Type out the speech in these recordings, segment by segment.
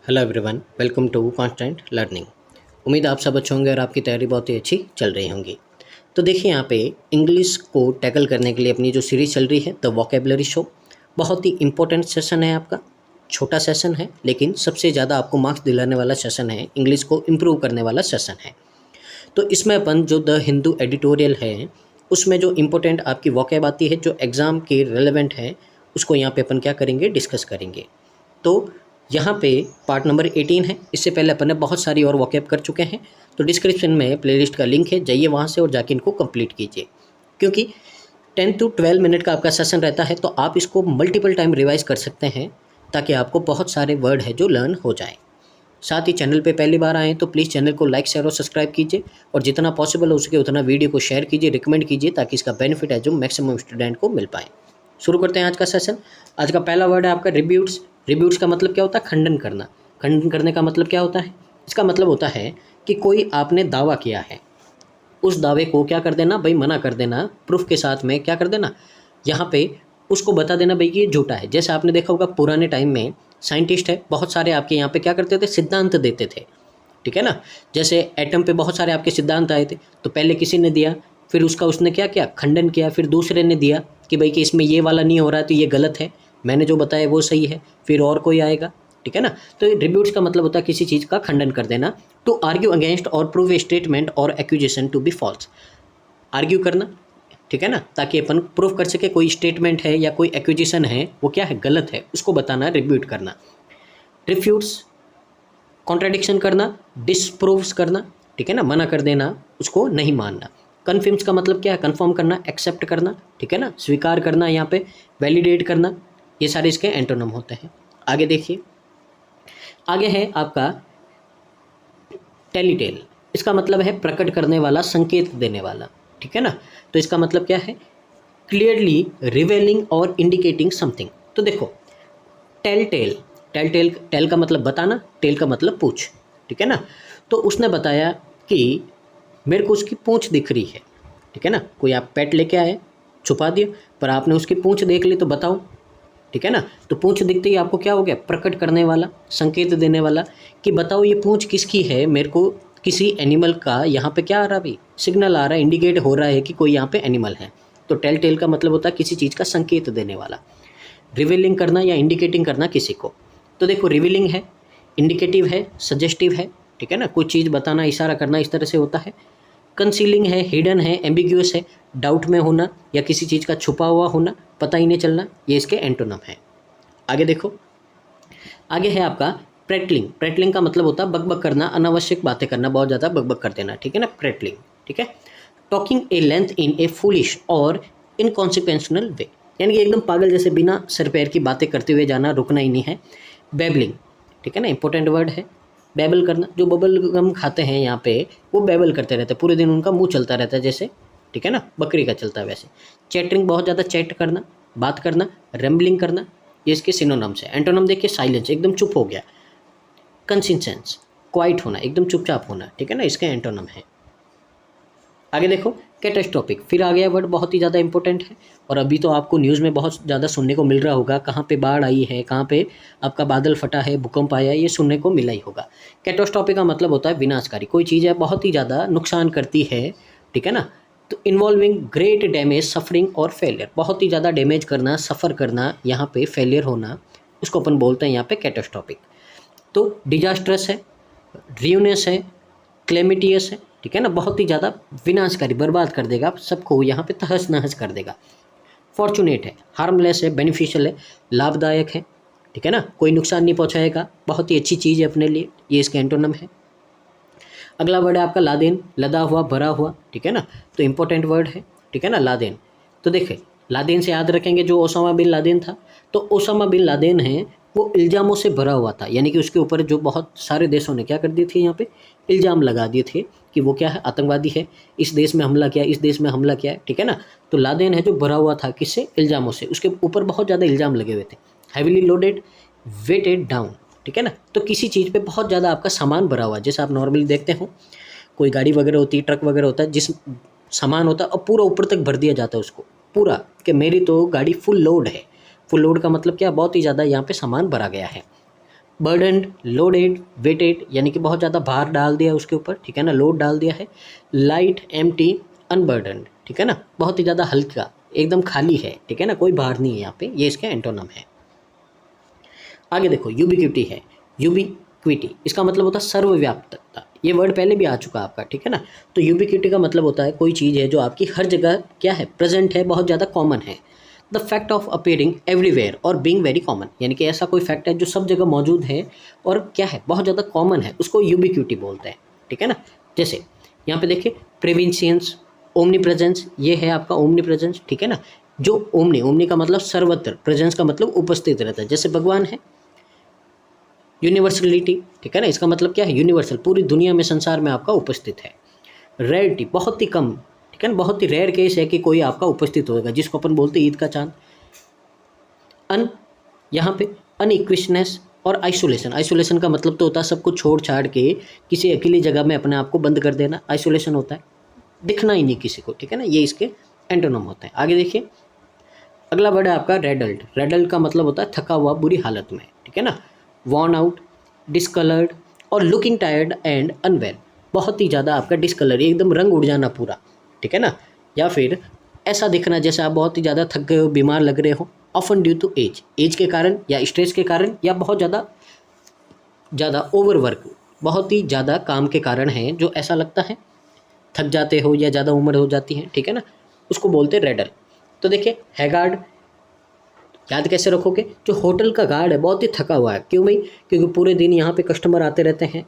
Hello everyone, welcome to Constant Learning. उम्मीद आप सब अच्छे होंगे और आपकी तैयारी बहुत ही अच्छी चल रही होंगी। तो देखिए यहाँ पे इंग्लिश को टैकल करने के लिए अपनी जो सीरीज़ चल रही है द वोकेबलरी शो, बहुत ही इंपॉर्टेंट सेशन है आपका। छोटा सेशन है लेकिन सबसे ज़्यादा आपको मार्क्स दिलाने वाला सेशन है, इंग्लिश को इम्प्रूव करने वाला सेशन है। तो इसमें अपन जो द हिंदू एडिटोरियल है उसमें जो इम्पोर्टेंट आपकी वोकैब आती है, जो एग्ज़ाम के रेलेवेंट है, उसको यहाँ पे अपन क्या करेंगे, डिस्कस करेंगे। तो यहाँ पे पार्ट नंबर 18 है। इससे पहले अपन ने बहुत सारी और वोकैब कर चुके हैं, तो डिस्क्रिप्शन में प्लेलिस्ट का लिंक है, जाइए वहाँ से और जाके इनको कंप्लीट कीजिए। क्योंकि 10 to 12 मिनट का आपका सेशन रहता है, तो आप इसको मल्टीपल टाइम रिवाइज कर सकते हैं ताकि आपको बहुत सारे वर्ड है जो लर्न हो जाए। साथ ही चैनल पे पहली बार आएँ तो प्लीज़ चैनल को लाइक शेयर और सब्सक्राइब कीजिए, और जितना पॉसिबल हो सके उतना वीडियो को शेयर कीजिए, रिकमेंड कीजिए, ताकि इसका बेनिफिट है जो मैक्सिमम स्टूडेंट को मिल पाए। शुरू करते हैं आज का सेशन। आज का पहला वर्ड है आपका रिब्यूट्स। रिब्यूट्स का मतलब क्या होता है? खंडन करना। खंडन करने का मतलब क्या होता है? इसका मतलब होता है कि कोई आपने दावा किया है, उस दावे को क्या कर देना भाई, मना कर देना, प्रूफ के साथ में क्या कर देना, यहाँ पे उसको बता देना भाई कि ये झूठा है। जैसे आपने देखा होगा पुराने टाइम में साइंटिस्ट है बहुत सारे आपके यहाँ पे क्या करते थे, सिद्धांत देते थे, ठीक है ना। जैसे एटम पे बहुत सारे आपके सिद्धांत आए थे, तो पहले किसी ने दिया, फिर उसका उसने क्या किया, खंडन किया, फिर दूसरे ने दिया कि भाई कि इसमें ये वाला नहीं हो रहा है तो ये गलत है, मैंने जो बताया वो सही है, फिर और कोई आएगा, ठीक है ना। तो रिब्यूट्स का मतलब होता है किसी चीज़ का खंडन कर देना, टू आर्ग्यू अगेंस्ट और प्रूव ए स्टेटमेंट और accusation to be false. Argue करना, ठीक है ना, ताकि अपन प्रूव कर सके कोई स्टेटमेंट है या कोई एक्यूजेशन है वो क्या है, गलत है, उसको बताना, रिब्यूट करना। रिफ्यूट्स, कॉन्ट्राडिक्शन करना, डिसप्रूव्स करना, ठीक है ना, मना कर देना, उसको नहीं मानना। कन्फर्म्स का मतलब क्या है, कन्फर्म करना, एक्सेप्ट करना, ठीक है ना, स्वीकार करना, यहाँ पे वैलिडेट करना, ये सारे इसके एंटोनिम होते हैं। आगे देखिए, आगे है आपका टेलीटेल। इसका मतलब है प्रकट करने वाला, संकेत देने वाला, ठीक है ना। तो इसका मतलब क्या है, क्लियरली रिवेलिंग और इंडिकेटिंग समथिंग। तो देखो टेल टेल का मतलब बताना, टेल का मतलब पूछ, ठीक है ना। तो उसने बताया कि मेरे को उसकी पूंछ दिख रही है, ठीक है ना। कोई आप पेट लेके आए, छुपा दिया, पर आपने उसकी पूंछ देख ली तो बताओ, ठीक है ना। तो पूंछ दिखते ही आपको क्या हो गया, प्रकट करने वाला, संकेत देने वाला, कि बताओ ये पूंछ किसकी है, मेरे को किसी एनिमल का यहाँ पे क्या आ रहा, भी सिग्नल आ रहा है, इंडिकेट हो रहा है कि कोई यहाँ पे एनिमल है। तो टेल का मतलब होता है किसी चीज़ का संकेत देने वाला। रिवीलिंग करना या इंडिकेटिंग करना किसी को। तो देखो रिवीलिंग है, इंडिकेटिव है, सजेस्टिव है, ठीक है ना, कोई चीज़ बताना, इशारा करना, इस तरह से होता है। कंसीलिंग है, हिडन है, एम्बिग्यूअस है, डाउट में होना या किसी चीज़ का छुपा हुआ होना, पता ही नहीं चलना, ये इसके एंटोनिम है। आगे देखो, आगे है आपका प्रेटलिंग। प्रेटलिंग का मतलब होता है बकबक करना, अनावश्यक बातें करना, बहुत ज़्यादा बकबक कर देना, ठीक है ना, प्रेटलिंग, ठीक है। Talking A length in A foolish और इनकॉन्सिक्वेंशनल वे, यानी कि एकदम पागल जैसे बिना सर पैर की बातें करते हुए जाना, रुकना ही नहीं है। बेबलिंग, ठीक है ना, इंपॉर्टेंट वर्ड है। बेबल करना, जो बबल गम खाते हैं यहाँ पे वो बेबल करते रहते हैं, पूरे दिन उनका मुंह चलता रहता है जैसे, ठीक है ना, बकरी का चलता है वैसे। चैटरिंग, बहुत ज़्यादा चैट करना, बात करना। रेम्बलिंग करना, ये इसके सिनोनिम्स है। एंटोनिम देखिए, साइलेंस, एकदम चुप हो गया। कंसिस्टेंस, क्वाइट होना, एकदम चुपचाप होना, ठीक है ना, इसके एंटोनिम है। आगे देखो कैटास्ट्रोफिक, फिर आ गया वर्ड, बहुत ही ज़्यादा इंपॉर्टेंट है, और अभी तो आपको न्यूज़ में बहुत ज़्यादा सुनने को मिल रहा होगा, कहाँ पे बाढ़ आई है, कहाँ पे आपका बादल फटा है, भूकंप आया है, ये सुनने को मिला ही होगा। कैटास्ट्रोफिक का मतलब होता है विनाशकारी, कोई चीज़ है बहुत ही ज़्यादा नुकसान करती है, ठीक है ना। तो इन्वॉल्विंग ग्रेट डैमेज, सफरिंग और फेलियर, बहुत ही ज़्यादा डैमेज करना, सफ़र करना, यहाँ पे फेलियर होना, उसको अपन बोलते हैं यहाँ पे कैटास्ट्रोफिक। तो डिजास्ट्रस है, रियूनियस है, क्लेमिटियस है, ठीक है ना, बहुत ही ज़्यादा विनाशकारी, बर्बाद कर देगा सबको, यहाँ पे तहस नहस कर देगा। फॉर्चुनेट है, हार्मलेस है, बेनिफिशियल है, लाभदायक है, ठीक है ना, कोई नुकसान नहीं पहुँचाएगा, बहुत ही अच्छी चीज़ है अपने लिए, ये इसके एंटोनिम है। अगला वर्ड है आपका लादेन, लदा हुआ, भरा हुआ, ठीक है ना, तो इंपॉर्टेंट वर्ड है, ठीक है ना, लादेन। तो देखिए लादेन से याद रखेंगे जो ओसामा बिन लादेन था, तो ओसामा बिन लादेन है वो इल्ज़ामों से भरा हुआ था, यानी कि उसके ऊपर जो बहुत सारे देशों ने क्या कर दिए थे, यहाँ पे इल्ज़ाम लगा दिए थे कि वो क्या है, आतंकवादी है, इस देश में हमला किया, इस देश में हमला किया है, ठीक है ना। तो लादेन है जो भरा हुआ था, किससे, इल्ज़ामों से, उसके ऊपर बहुत ज़्यादा इल्ज़ाम लगे हुए थे। हैविली लोडेड, वेटेड डाउन, ठीक है ना, तो किसी चीज़ पे बहुत ज़्यादा आपका सामान भरा हुआ, जैसे आप नॉर्मली देखते हो कोई गाड़ी वगैरह होती है, ट्रक वगैरह होता है, जिस सामान होता है और पूरा ऊपर तक भर दिया जाता है उसको पूरा, कि मेरी तो गाड़ी फुल लोड है। फुल लोड का मतलब क्या, बहुत ही ज़्यादा यहाँ पे सामान भरा गया है। बर्डन्ड, लोडेड, वेटेड यानी कि बहुत ज़्यादा भार डाल दिया उसके ऊपर, ठीक है ना, लोड डाल दिया है। लाइट, एम्प्टी, अनबर्डन्ड, ठीक है ना, बहुत ही ज़्यादा हल्का, एकदम खाली है, ठीक है ना, कोई भार नहीं है यहाँ पे, ये इसके एंटोनम है। आगे देखो यूबिक्विटी है, यूबिक्विटी इसका मतलब होता है सर्वव्यापकता, ये वर्ड पहले भी आ चुका आपका, ठीक है ना। तो यूबिक्विटी का मतलब होता है कोई चीज़ है जो आपकी हर जगह क्या है, प्रेजेंट है, बहुत ज़्यादा कॉमन है। The fact of appearing everywhere और बीइंग वेरी कॉमन, यानी कि ऐसा कोई फैक्ट है जो सब जगह मौजूद है और क्या है, बहुत ज़्यादा कॉमन है, उसको यूबिक्विटी बोलते हैं, ठीक है ना। जैसे यहाँ पे देखिए प्रेविंशियंस, ओमनी प्रेजेंस, ये है आपका ओमनी प्रेजेंस, ठीक है ना। जो ओमनी का मतलब सर्वत्र, प्रेजेंस का मतलब उपस्थित रहता है, जैसे भगवान है। यूनिवर्सलिटी, ठीक है ना, इसका मतलब क्या है, यूनिवर्सल, पूरी दुनिया में, संसार में आपका उपस्थित है। रेयरिटी, बहुत ही कम, ठीक है ना, बहुत ही रेयर केस है कि कोई आपका उपस्थित होगा, जिसको अपन बोलते हैं ईद का चांद। यहाँ पे अनइक्विशनेस और आइसोलेशन, आइसोलेशन का मतलब तो होता है सब कुछ छोड़ छाड़ के किसी अकेली जगह में अपने आप को बंद कर देना, आइसोलेशन होता है, दिखना ही नहीं किसी को, ठीक है ना, ये इसके एंटोनम होते हैं। आगे देखिए अगला वर्ड है आपका रेडल्ट, रेडल्ट का मतलब होता है थका हुआ, बुरी हालत में, ठीक है ना। वॉर्न आउट, डिसकलर्ड और लुकिंग टायर्ड एंड अनवेल, बहुत ही ज़्यादा आपका डिसकलर, एकदम रंग उड़ जाना पूरा, ठीक है ना, या फिर ऐसा दिखना जैसे आप बहुत ही ज़्यादा थक गए हो, बीमार लग रहे हो। ऑफन ड्यू टू एज के कारण या स्ट्रेस के कारण या बहुत ज़्यादा ओवरवर्क, बहुत ही ज़्यादा काम के कारण है जो ऐसा लगता है, थक जाते हो या ज़्यादा उम्र हो जाती है, ठीक है ना, उसको बोलते हैं रेडल। तो देखिए हैगार्ड याद कैसे रखोगे, जो होटल का गार्ड है बहुत ही थका हुआ है, क्यों भाई, क्योंकि पूरे दिन यहाँ पे कस्टमर आते रहते हैं,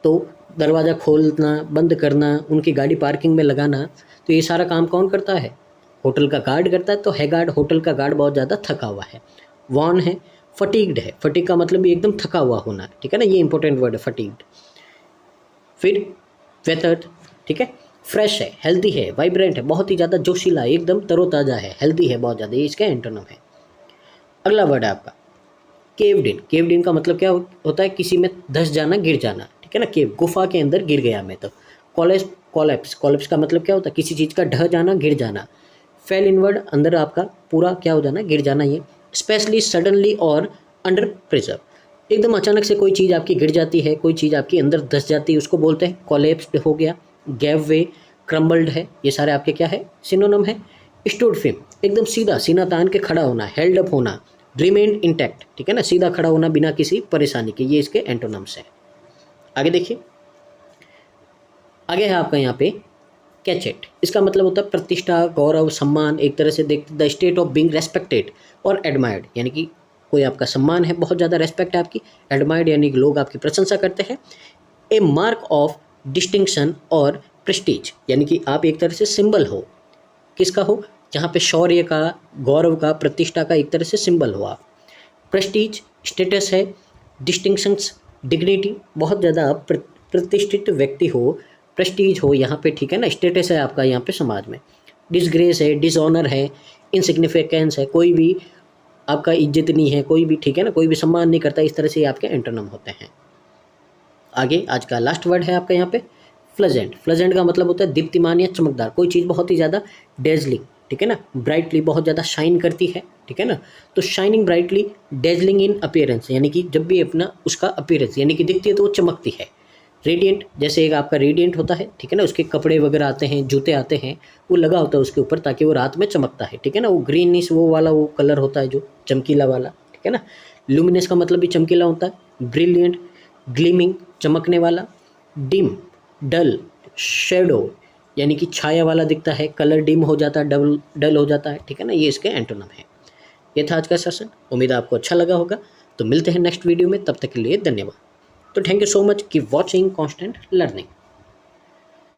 तो दरवाज़ा खोलना, बंद करना, उनकी गाड़ी पार्किंग में लगाना, तो ये सारा काम कौन करता है, होटल का गार्ड करता है। तो हैगार्ड, होटल का गार्ड बहुत ज़्यादा थका हुआ है। वॉर्न है, फटीग्ड है, फटीग का मतलब भी एकदम थका हुआ होना, ठीक है ना, ये इंपॉर्टेंट वर्ड है फटीग्ड। फिर वेथर्ड, ठीक है, फ्रेश है, हेल्दी है, वाइब्रेंट है, बहुत ही ज़्यादा जोशीला, एकदम तरोताज़ा है, हेल्दी है बहुत ज़्यादा, ये इसका एंटोनम है। अगला वर्ड है आपका केव्ड इन, केव्ड इन का मतलब क्या होता है, किसी में धंस जाना, गिर जाना, ठीक है ना, केव, गुफा के अंदर गिर गया मैं तो। कोलैप्स, कोलैप्स का मतलब क्या होता है, किसी चीज़ का ढह जाना, गिर जाना। फेल इनवर्ड, अंदर आपका पूरा क्या हो जाना, गिर जाना, ये स्पेशली सडनली और अंडर प्रेशर, एकदम अचानक से कोई चीज़ आपकी गिर जाती है, कोई चीज़ आपकी अंदर धंस जाती है, उसको बोलते हैं कोलैप्स्ड हो गया। गैव वे, क्रम्बल्ड है, ये सारे आपके क्या है, सिनोनिम है। स्टूड फिम, एकदम सीधा, सीना तान के खड़ा होना, हेल्ड अप होना। रिमेन इंटैक्ट, ठीक है ना, सीधा खड़ा होना बिना किसी परेशानी के, ये इसके एंटोनम्स है। आगे देखिए आगे है आपका यहाँ पे कैचेट, इसका मतलब होता है प्रतिष्ठा, गौरव, सम्मान, एक तरह से देखते the state of being respected और एडमायर्ड, यानी कि कोई आपका सम्मान है, बहुत ज़्यादा रेस्पेक्ट है आपकी, एडमायर्ड यानी कि लोग आपकी प्रशंसा करते हैं। ए मार्क ऑफ डिस्टिंक्शन और प्रेस्टीज, यानी कि आप एक तरह से सिंबल हो, किसका हो, जहाँ पे शौर्य का, गौरव का, प्रतिष्ठा का एक तरह से सिंबल हो आप। प्रेस्टीज स्टेटस है, डिस्टिंक्शंस डिग्निटी, बहुत ज़्यादा आप प्रतिष्ठित व्यक्ति हो, प्रेस्टीज हो यहाँ पे, ठीक है ना, स्टेटस है आपका यहाँ पे समाज में। डिसग्रेस है, डिसऑनर है, इनसिग्निफिकेंस है, कोई भी आपका इज्जत नहीं है, कोई भी, ठीक है ना, कोई भी सम्मान नहीं करता, इस तरह से आपके एंटोनम होते हैं। आगे आज का लास्ट वर्ड है आपका यहाँ पे फ्लजेंट, फ्लजेंट का मतलब होता है दीप्तिमान या चमकदार, कोई चीज़ बहुत ही ज़्यादा डेजलिंग, ठीक है ना, ब्राइटली, बहुत ज़्यादा शाइन करती है, ठीक है ना, तो शाइनिंग ब्राइटली, डेजलिंग इन अपीयरेंस, यानी कि जब भी अपना उसका अपीयरेंस यानी कि दिखती है तो वो चमकती है। रेडिएंट, जैसे एक आपका रेडिएंट होता है, ठीक है ना, उसके कपड़े वगैरह आते हैं, जूते आते हैं, वो लगा होता है उसके ऊपर ताकि वो रात में चमकता है, ठीक है ना, वो ग्रीनिश वो वाला वो कलर होता है जो चमकीला वाला, ठीक है ना। लुमिनस का मतलब भी चमकीला होता है। ब्रिलियंट, ग्लीमिंग, चमकने वाला। डिम, डल, शेडो यानी कि छाया वाला दिखता है, कलर डिम हो जाता है, डल हो जाता है, ठीक है ना, ये इसके एंटोनम है। ये था आज का सेशन, उम्मीद आपको अच्छा लगा होगा। तो मिलते हैं नेक्स्ट वीडियो में, तब तक के लिए धन्यवाद। तो thank you so much, keep watching, constant learning.